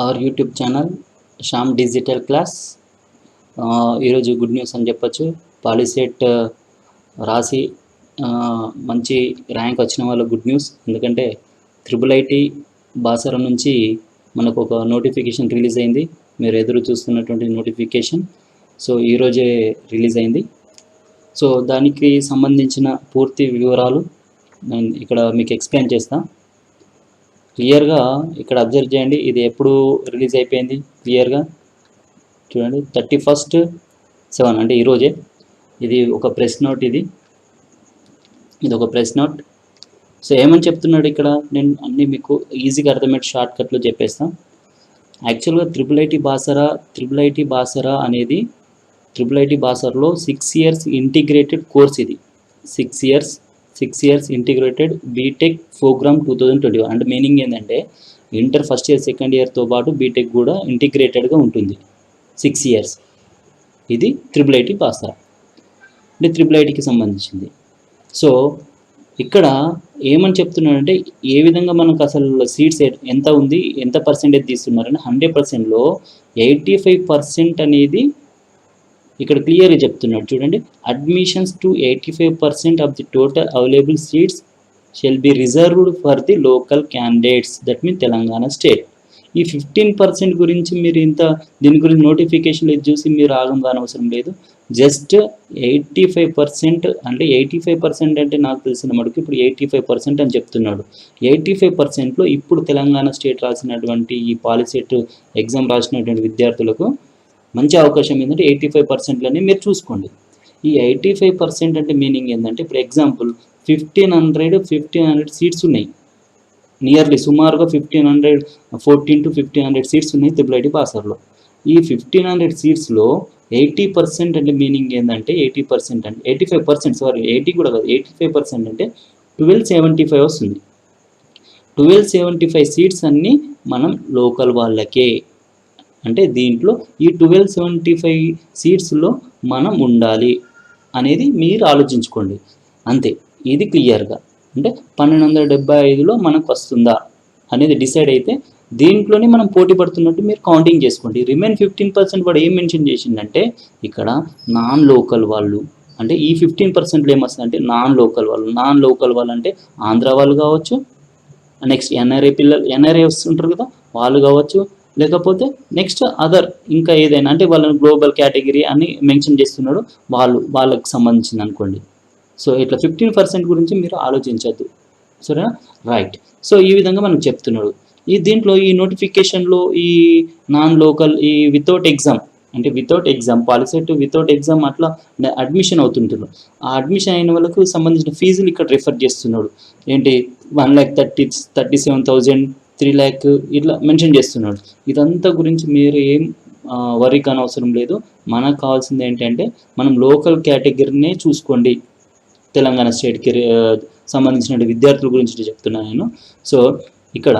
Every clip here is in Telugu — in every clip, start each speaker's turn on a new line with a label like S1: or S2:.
S1: Our YouTube channel Shyam digital class. ఈరోజు గుడ్ న్యూస్ అని చెప్పొచ్చు. పాలిసెట్ రాసి మంచి ర్యాంక్ వచ్చిన వాళ్ళ గుడ్ న్యూస్. ఎందుకంటే ఐఐటి బాసర నుంచి మనకు ఒక నోటిఫికేషన్ రిలీజ్ అయింది. మీరు ఎదురు చూస్తున్నటువంటి నోటిఫికేషన్. సో ఈరోజే రిలీజ్ అయింది. సో దానికి సంబంధించిన పూర్తి వివరాలు నేను ఇక్కడ మీకు ఎక్స్ప్లెయిన్ చేస్తాను. క్లియర్గా ఇక్కడ అబ్జర్వ్ చేయండి. ఇది ఎప్పుడు రిలీజ్ అయిపోయింది క్లియర్గా చూడండి. 31/7 అంటే ఈరోజే. ఇది ఒక ప్రెస్ నోట్. ఇది ఒక ప్రెస్ నోట్. సో ఏమని చెప్తున్నాడు ఇక్కడ, నేను అన్నీ మీకు ఈజీగా అర్థమయ్యే షార్ట్కట్లో చెప్పేస్తాను. యాక్చువల్గా ఐఐటి బాసరా అనేది ఐఐటి బాసర్లో 6 years ఇంటిగ్రేటెడ్ కోర్స్. ఇది 6 years ఇంటిగ్రేటెడ్ బీటెక్ ప్రోగ్రామ్ 2021. అంటే మీనింగ్ ఏంటంటే ఇంటర్ ఫస్ట్ ఇయర్ సెకండ్ ఇయర్తో పాటు బీటెక్ కూడా ఇంటిగ్రేటెడ్గా ఉంటుంది. 6 years. ఇది ఐఐటి బాసరా అంటే ఐఐటికి సంబంధించింది. సో ఇక్కడ ఏమని చెప్తున్నాడంటే ఏ విధంగా మనకు అసలు సీట్స్ ఎంత ఉంది, ఎంత పర్సెంటేజ్ తీస్తున్నారంటే 100%లో 85% అనేది ఇక్కడ క్లియర్గా చెప్తున్నాడు. చూడండి, admissions to 85% of the total available seats shall be reserved for the local candidates, that mean Telangana state. ఈ 15% గురించి మీరు దీని గురించి నోటిఫికేషన్ చూసి మీరు ఆగం కానవసరం లేదు. జస్ట్ 85% అంటే 85% అంటే నాకు తెలిసిన మటుకు ఇప్పుడు 85% అని చెప్తున్నాడు. 85%లో ఇప్పుడు తెలంగాణ స్టేట్ రాసినటువంటి ఈ పాలిసెట్ ఎగ్జామ్ రాసినటువంటి విద్యార్థులకు మంచి అవకాశం ఏంటంటే 85%లోనే మీరు చూసుకోండి. ఈ 85% అంటే మీనింగ్ ఏంటంటే ఇప్పుడు ఎగ్జాంపుల్ 1500 సీట్స్ ఉన్నాయి. నియర్లీ సుమారుగా 14 to 1500 సీట్స్ ఉన్నాయి ఐఐటి బాసర్లో. ఈ 1500 సీట్స్లో 80% అంటే మీనింగ్ ఏంటంటే 80% అంటే 85% సారీ 80 కూడా కాదు, 85% అంటే 1275 వస్తుంది. 1275 సీట్స్ అన్నీ మనం లోకల్ వాళ్ళకే. అంటే దీంట్లో ఈ 1275 సీట్స్లో మనం ఉండాలి అనేది మీరు ఆలోచించుకోండి అంతే. ఇది క్లియర్గా అంటే 1275లో మనకు వస్తుందా అనేది డిసైడ్ అయితే దీంట్లోనే మనం పోటీ పడుతున్నట్టు మీరు కౌంటింగ్ చేసుకోండి. రిమైన్ 15% వాడు ఏం మెన్షన్ చేసిందంటే ఇక్కడ నాన్ లోకల్ వాళ్ళు. అంటే ఈ 15%లో ఏమొస్తుంది అంటే నాన్ లోకల్ వాళ్ళు అంటే ఆంధ్ర వాళ్ళు కావచ్చు, నెక్స్ట్ ఎన్ఆర్ఐ వస్తుంటారు కదా వాళ్ళు కావచ్చు, లేకపోతే నెక్స్ట్ అదర్ ఇంకా ఏదైనా అంటే వాళ్ళని గ్లోబల్ కేటగిరీ అని మెన్షన్ చేస్తున్నాడు, వాళ్ళకి సంబంధించింది అనుకోండి. సో ఇట్లా 15% గురించి మీరు ఆలోచించద్దు, సరేనా? రైట్. సో ఈ విధంగా మనకు చెప్తున్నాడు. దీంట్లో ఈ నోటిఫికేషన్లో ఈ నాన్ లోకల్ ఈ without exam POLYCET without exam అట్లా అడ్మిషన్ అవుతుంటున్నారు. ఆ అడ్మిషన్ అయిన వాళ్ళకు సంబంధించిన ఫీజులు ఇక్కడ రిఫర్ చేస్తున్నాడు. ఏంటి 1,37,000, 3 lakh ఇట్లా మెన్షన్ చేస్తున్నాడు. ఇదంతా గురించి మీరు ఏం వరీ కానవసరం లేదు. మనకు కావాల్సింది ఏంటంటే మనం లోకల్ కేటగిరీనే చూసుకోండి. తెలంగాణ స్టేట్కి సంబంధించిన విద్యార్థుల గురించి చెప్తున్నాను నేను. సో ఇక్కడ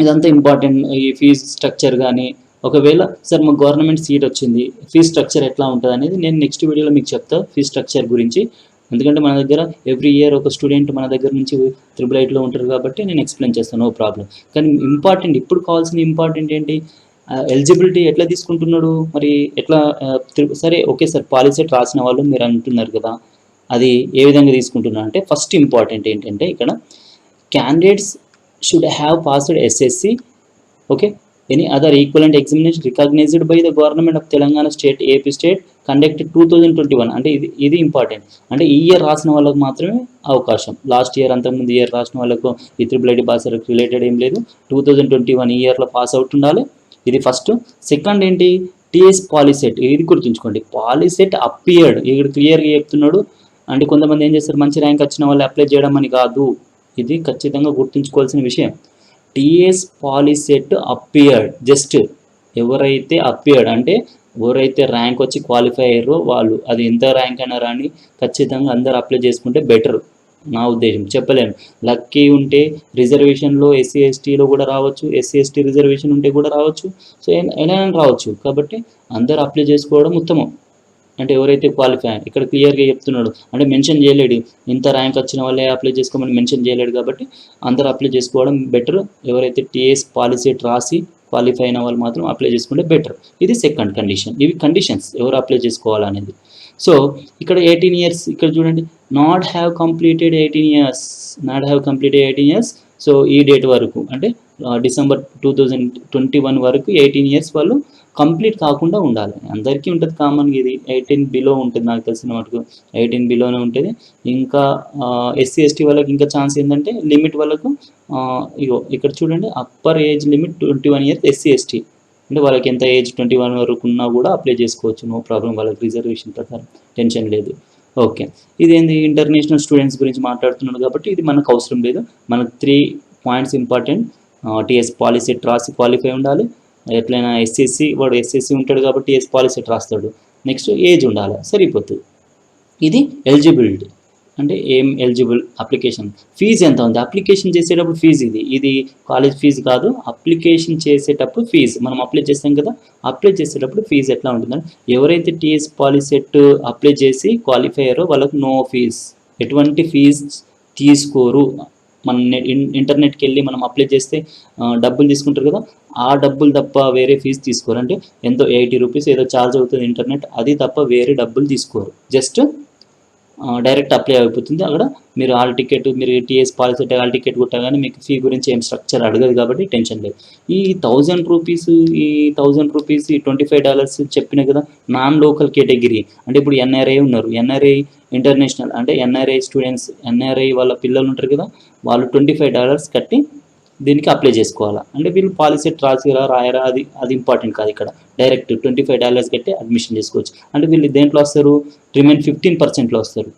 S1: ఇదంతా ఇంపార్టెంట్. ఈ ఫీజ్ స్ట్రక్చర్ కానీ ఒకవేళ సార్ మాకు గవర్నమెంట్ సీట్ వచ్చింది, ఫీజ్ స్ట్రక్చర్ ఎట్లా ఉంటుంది అనేది నేను నెక్స్ట్ వీడియోలో మీకు చెప్తాను ఫీజ్ స్ట్రక్చర్ గురించి. ఎందుకంటే మన దగ్గర ఎవ్రీ ఇయర్ ఒక స్టూడెంట్ మన దగ్గర నుంచి ఐఐటిలో ఉంటారు కాబట్టి నేను ఎక్స్ప్లెయిన్ చేస్తాను, నో ప్రాబ్లం. కానీ ఇప్పుడు కావాల్సిన ఇంపార్టెంట్ ఏంటి, ఎలిజిబిలిటీ ఎట్లా తీసుకుంటున్నాడు మరి ఎట్లా. సరే ఓకే సార్, పాలిసెట్ రాసిన వాళ్ళు మీరు అంటున్నారు కదా, అది ఏ విధంగా తీసుకుంటున్నారు అంటే ఫస్ట్ ఇంపార్టెంట్ ఏంటంటే ఇక్కడ candidates should have passed SSC, okay, any other equivalent examination recognised by the government of Telangana state, AP state conducted 2021. అంటే ఇది ఇంపార్టెంట్. అంటే ఈ ఇయర్ రాసిన వాళ్ళకు మాత్రమే అవకాశం. లాస్ట్ ఇయర్ అంతకుముందు ఇయర్ రాసిన వాళ్ళకు ఈ ఐఐటి బాసరకు రిలేటెడ్ ఏం లేదు. 2021 ఈ ఇయర్లో పాస్ అవుట్ ఉండాలి. ఇది ఫస్ట్. సెకండ్ ఏంటి, టీఎస్ పాలిసెట్. ఇది గుర్తుంచుకోండి, పాలిసెట్ అపియర్డ్. ఇక్కడ క్లియర్గా చెప్తున్నాడు. అంటే కొంతమంది ఏం చేస్తారు, మంచి ర్యాంక్ వచ్చిన వాళ్ళు అప్లై చేయడం అని కాదు. ఇది ఖచ్చితంగా గుర్తుంచుకోవాల్సిన విషయం. TS POLYCET appeared. జస్ట్ ఎవరైతే అపియర్డ్ అంటే ఎవరైతే ర్యాంక్ వచ్చి క్వాలిఫై అయ్యారో వాళ్ళు, అది ఎంత ర్యాంక్ అయినా రాని ఖచ్చితంగా అందరు అప్లై చేసుకుంటే బెటర్ నా ఉద్దేశం. చెప్పలేను, లక్కీ ఉంటే రిజర్వేషన్లో ఎస్సీ ఎస్టీలో కూడా రావచ్చు, ఎస్సీ ఎస్టీ రిజర్వేషన్ ఉంటే కూడా రావచ్చు. సో ఎలా రావచ్చు. కాబట్టి అందరు అప్లై చేసుకోవడం ఉత్తమం. అంటే ఎవరైతే క్వాలిఫై ఇక్కడ క్లియర్గా చెప్తున్నాడు. అంటే మెన్షన్ చేయలేడు ఇంత ర్యాంక్ వచ్చిన వాళ్ళే అప్లై చేసుకోమని మెన్షన్ చేయలేడు. కాబట్టి అందరూ అప్లై చేసుకోవడం బెటర్ ఎవరైతే టీఎస్ పాలిసెట్ రాసి క్వాలిఫై అయిన వాళ్ళు మాత్రం అప్లై చేసుకుంటే బెటర్. ఇది సెకండ్ కండిషన్. ఇవి కండిషన్స్ ఎవరు అప్లై చేసుకోవాలనేది. సో ఇక్కడ 18 years ఇక్కడ చూడండి, not have completed 18 years. So ఈ డేట్ వరకు అంటే December 2021 వరకు 18 years వాళ్ళు కంప్లీట్ కాకుండా ఉండాలి. అందరికీ ఉంటుంది కామన్గా, ఇది 18 బిలో ఉంటుంది నాకు తెలిసిన మటుకు, 18 బిలోనే ఉంటుంది. ఇంకా SC ST వాళ్ళకి ఇంకా ఛాన్స్ ఏంటంటే లిమిట్ వాళ్ళకు ఇగో ఇక్కడ చూడండి, upper age limit 21 years SC ST, అంటే వాళ్ళకి ఎంత ఏజ్ 21 వరకు ఉన్నా కూడా అప్లై చేసుకోవచ్చు, నో ప్రాబ్లం, వాళ్ళకి రిజర్వేషన్ ప్రకారం, టెన్షన్ లేదు. ఓకే, ఇదేంది ఇంటర్నేషనల్ స్టూడెంట్స్ గురించి మాట్లాడుతున్నాడు కాబట్టి ఇది మనకు అవసరం లేదు. మనకు 3 points ఇంపార్టెంట్. టీఎస్ పాలిసెట్ రాసి క్వాలిఫై ఉండాలి. ఎట్లయినా SSC వాడు SSC ఉంటాడు కాబట్టి టీఎస్ పాలిసెట్ రాస్తాడు. నెక్స్ట్ ఏజ్ ఉండాలి, సరిపోతుంది. ఇది ఎలిజిబిలిటీ, అంటే ఏం ఎలిజిబుల్, అప్లికేషన్ ఫీజు ఎంత ఉంది, అప్లికేషన్ చేసేటప్పుడు ఫీజు, ఇది కాలేజ్ ఫీజు కాదు, అప్లికేషన్ చేసేటప్పుడు ఫీజు. మనం అప్లై చేస్తాం కదా, అప్లై చేసేటప్పుడు ఫీజు ఎట్లా ఉంటుందంటే ఎవరైతే టీఎస్ పాలిసెట్ అప్లై చేసి క్వాలిఫై అయ్యారో వాళ్ళకు నో ఫీజ్, ఎటువంటి ఫీజు తీసుకోరు. మన ఇంటర్నెట్కి వెళ్ళి మనం అప్లై చేస్తే డబ్బులు తీసుకుంటారు కదా, ఆ డబ్బులు తప్ప వేరే ఫీజు తీసుకోరు. అంటే ఎంతో 80 rupees ఏదో ఛార్జ్ అవుతుంది ఇంటర్నెట్, అది తప్ప వేరే డబ్బులు తీసుకోరు. జస్ట్ డైరెక్ట్ అప్లై అయిపోతుంది. అక్కడ మీరు హాల్ టికెట్, మీరు టీఎస్ పాలిసెట్ హాల్ టికెట్ కొట్టగానే మీకు ఫీ గురించి ఏం స్ట్రక్చర్ అడగదు కాబట్టి టెన్షన్ లేదు. ఈ 1000 rupees, ఈ $25 చెప్పిన కదా, నాన్ లోకల్ కేటగిరీ అంటే ఇప్పుడు NRI ఉన్నారు, NRI ఇంటర్నేషనల్ అంటే NRI స్టూడెంట్స్, NRI వాళ్ళ పిల్లలు ఉంటారు కదా, వాళ్ళు $25 కట్టి దీనికి అప్లై చేసుకోవాలా. అంటే వీళ్ళు పాలిసెట్ రాయరా అది ఇంపార్టెంట్ కాదు. ఇక్కడ డైరెక్ట్ $25 కట్టి అడ్మిషన్ చేసుకోవచ్చు. అంటే వీళ్ళు దేంట్లో వస్తారు, రిమైన్ 15%లో వస్తారు.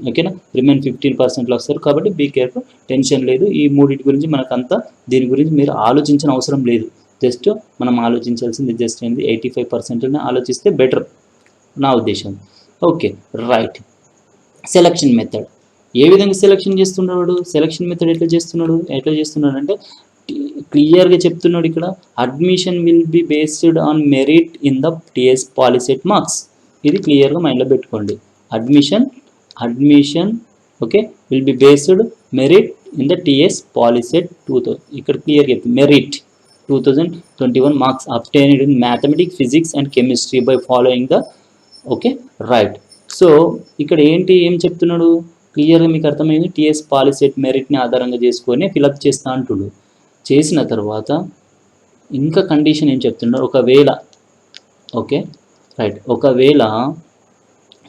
S1: ఓకేనా, రిమైన్ 15%లో వస్తారు. కాబట్టి బీ కేర్ఫుల్, టెన్షన్ లేదు. ఈ మూడింటి గురించి మనకంతా దీని గురించి మీరు ఆలోచించిన అవసరం లేదు. జస్ట్ మనం ఆలోచించాల్సింది జస్ట్ ఏంది 85% ఆలోచిస్తే బెటర్ నా ఉద్దేశం. Okay right. సెలక్షన్ మెథడ్ ఏ విధంగా సెలక్షన్ చేస్తున్నాడు, సెలక్షన్ మెథడ్ ఎట్లా చేస్తున్నాడు అంటే క్లియర్గా చెప్తున్నాడు ఇక్కడ, admission will be based on merit in the TS POLYCET marks. ఇది క్లియర్గా మైండ్లో పెట్టుకోండి. Admission okay will be based merit in the TS POLYCET 2000, ఇక్కడ క్లియర్గా చెప్తుంది merit 2021 marks obtained in mathematics, physics and chemistry by following the okay right. So ఇక్కడ ఏం చెప్తున్నాడు క్లియర్గా మీకు అర్థమైంది. టీఎస్ పాలిసెట్ మెరిట్ని ఆధారంగా చేసుకొని ఫిలప్ చేస్తా అంటుడు. చేసిన తర్వాత ఇంకా కండిషన్ ఏం చెప్తున్నాడు, ఒకవేళ ఓకే రైట్, ఒకవేళ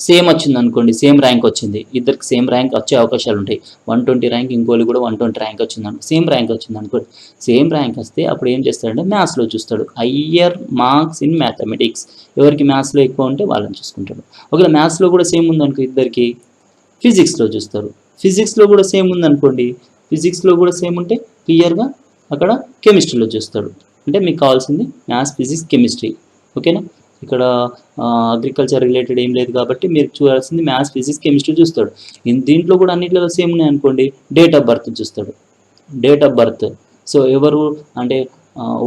S1: సేమ్ వచ్చింది అనుకోండి, సేమ్ ర్యాంక్ వచ్చింది, ఇద్దరికి సేమ్ ర్యాంక్ వచ్చే అవకాశాలు ఉంటాయి. 120 ర్యాంక్, ఇంకోళ్ళు కూడా 120 ర్యాంక్ వచ్చింది అనుకో, సేమ్ ర్యాంక్ వచ్చింది అనుకోండి. సేమ్ ర్యాంక్ వస్తే అప్పుడు ఏం చేస్తాడంటే మ్యాథ్స్లో చూస్తాడు, హయ్యర్ మార్క్స్ ఇన్ మ్యాథమెటిక్స్, ఎవరికి మ్యాథ్స్లో ఎక్కువ ఉంటే వాళ్ళని చూసుకుంటాడు. ఒకవేళ మ్యాథ్స్లో కూడా సేమ్ ఉందనుకో ఇద్దరికి, ఫిజిక్స్లో చూస్తారు. ఫిజిక్స్లో కూడా సేమ్ ఉందనుకోండి, ఫిజిక్స్లో కూడా సేమ్ ఉంటే క్లియర్గా అక్కడ కెమిస్ట్రీలో చూస్తాడు. అంటే మీకు కావాల్సింది మ్యాథ్స్, ఫిజిక్స్, కెమిస్ట్రీ. ఓకేనా, ఇక్కడ అగ్రికల్చర్ రిలేటెడ్ ఏం లేదు కాబట్టి మీరు చూడాల్సింది మ్యాథ్స్, ఫిజిక్స్, కెమిస్ట్రీ చూస్తాడు. దీంట్లో కూడా అన్నింటిలో సేమ్ ఉన్నాయి అనుకోండి, డేట్ ఆఫ్ బర్త్ చూస్తాడు. డేట్ ఆఫ్ బర్త్, సో ఎవరు అంటే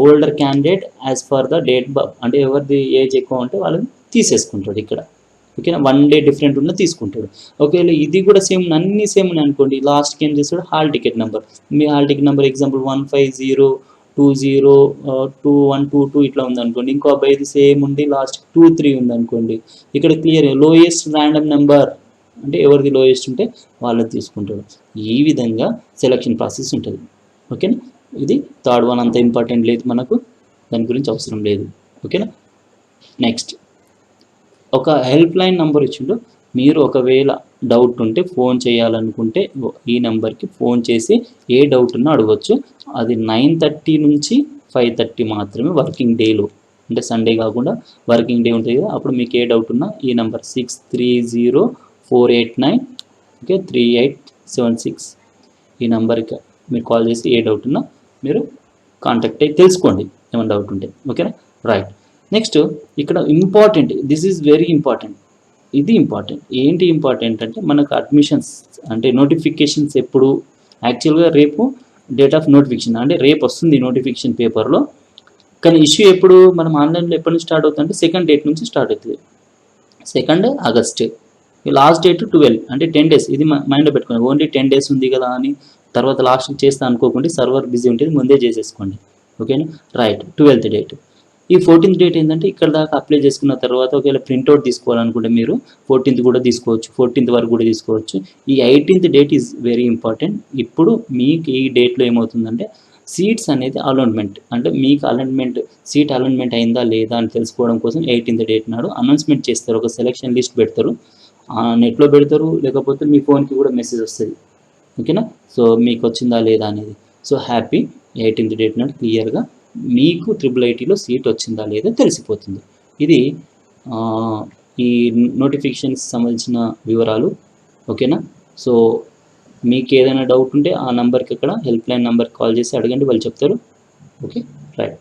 S1: older candidate as for the date అంటే ఎవరిది ఏజ్ ఎక్కువ ఉంటే వాళ్ళని తీసేసుకుంటాడు ఇక్కడ. ఓకేనా, 1 day డిఫరెంట్ ఉన్న తీసుకుంటాడు. ఒకవేళ ఇది కూడా సేమ్, అన్నీ సేమ్ ఉన్నాయి అనుకోండి, లాస్ట్కి ఏం చేస్తాడు, హాల్ టికెట్ నెంబర్, మీ హాల్ టికెట్ నెంబర్ ఎగ్జాంపుల్ 150202122 ఇట్లా ఉందనుకోండి, ఇంకో అబ్బాయిది సేమ్ ఉండి లాస్ట్ 23 ఉందనుకోండి, ఇక్కడ క్లియర్ లోయెస్ట్ ర్యాండమ్ నెంబర్ అంటే ఎవరిది లోయెస్ట్ ఉంటే వాళ్ళది తీసుకుంటాడు. ఈ విధంగా సెలక్షన్ ప్రాసెస్ ఉంటుంది. ఓకేనా, ఇది థర్డ్ వన్, అంత ఇంపార్టెంట్ లేదు మనకు, దాని గురించి అవసరం లేదు. ఓకేనా, నెక్స్ట్ ఒక హెల్ప్ లైన్ నెంబర్ ఇచ్చిండు. మీరు ఒకవేళ డౌట్ ఉంటే ఫోన్ చేయాలనుకుంటే ఈ నెంబర్కి ఫోన్ చేసి ఏ డౌట్ ఉన్నా అడగవచ్చు. అది 9:30 నుంచి 5:30 మాత్రమే వర్కింగ్ డేలో, అంటే సండే కాకుండా వర్కింగ్ డే ఉంటుంది కదా, అప్పుడు మీకు ఏ డౌట్ ఉన్నా ఈ నెంబర్ 630489 ఓకే 3876 ఈ నెంబర్కి మీరు కాల్ చేసి ఏ డౌట్ ఉన్నా మీరు కాంటాక్ట్ అయ్యి తెలుసుకోండి ఏమైనా డౌట్ ఉంటే. ఓకేనా రైట్. నెక్స్ట్ ఇక్కడ important, this is very important, ఇది ఇంపార్టెంట్. ఏంటి ఇంపార్టెంట్ అంటే మనకు అడ్మిషన్స్ అంటే నోటిఫికేషన్స్ ఎప్పుడు, యాక్చువల్గా రేపు డేట్ ఆఫ్ నోటిఫికేషన్ అంటే రేపు వస్తుంది నోటిఫికేషన్ పేపర్లో, కానీ ఇష్యూ ఎప్పుడు మనం ఆన్లైన్లో ఎప్పటి నుంచి స్టార్ట్ అవుతుంది అంటే 2nd date నుంచి స్టార్ట్ అవుతుంది, 2nd August. లాస్ట్ డేట్ 12 అంటే 10 days. ఇది మైండ్లో పెట్టుకోండి, ఓన్లీ 10 days ఉంది కదా అని తర్వాత లాస్ట్ చేస్తా అనుకోకుండా, సర్వర్ బిజీ ఉంటుంది, ముందే చేసేసుకోండి. ఓకేనా. Right, 12th date. ఈ 14th డేట్ ఏంటంటే ఇక్కడ దాకా అప్లై చేసుకున్న తర్వాత ఒకవేళ ప్రింట్అవుట్ తీసుకోవాలనుకుంటే మీరు 14th కూడా తీసుకోవచ్చు, 14th వరకు కూడా తీసుకోవచ్చు. ఈ 18th date is very important. ఇప్పుడు మీకు ఈ డేట్లో ఏమవుతుందంటే సీట్స్ అనేది అలాట్మెంట్, అంటే మీకు సీట్ అలాట్మెంట్ అయిందా లేదా అని తెలుసుకోవడం కోసం 18th డేట్ నాడు అనౌన్స్మెంట్ చేస్తారు. ఒక సెలక్షన్ లిస్ట్ పెడతారు, నెట్లో పెడతారు, లేకపోతే మీ ఫోన్కి కూడా మెసేజ్ వస్తుంది. ఓకేనా. సో మీకు వచ్చిందా లేదా అనేది. సో హ్యాపీ, 18th డేట్ నాడు క్లియర్గా మీకు IIITలో సీట్ వచ్చిందా లేదా తెలిసిపోతుంది. ఇది ఈ నోటిఫికేషన్కి సంబంధించిన వివరాలు. ఓకేనా. సో మీకు ఏదైనా డౌట్ ఉంటే ఆ నెంబర్కి అక్కడ హెల్ప్ లైన్ నెంబర్కి కాల్ చేసి అడగండి, వాళ్ళు చెప్తారు. Okay, right.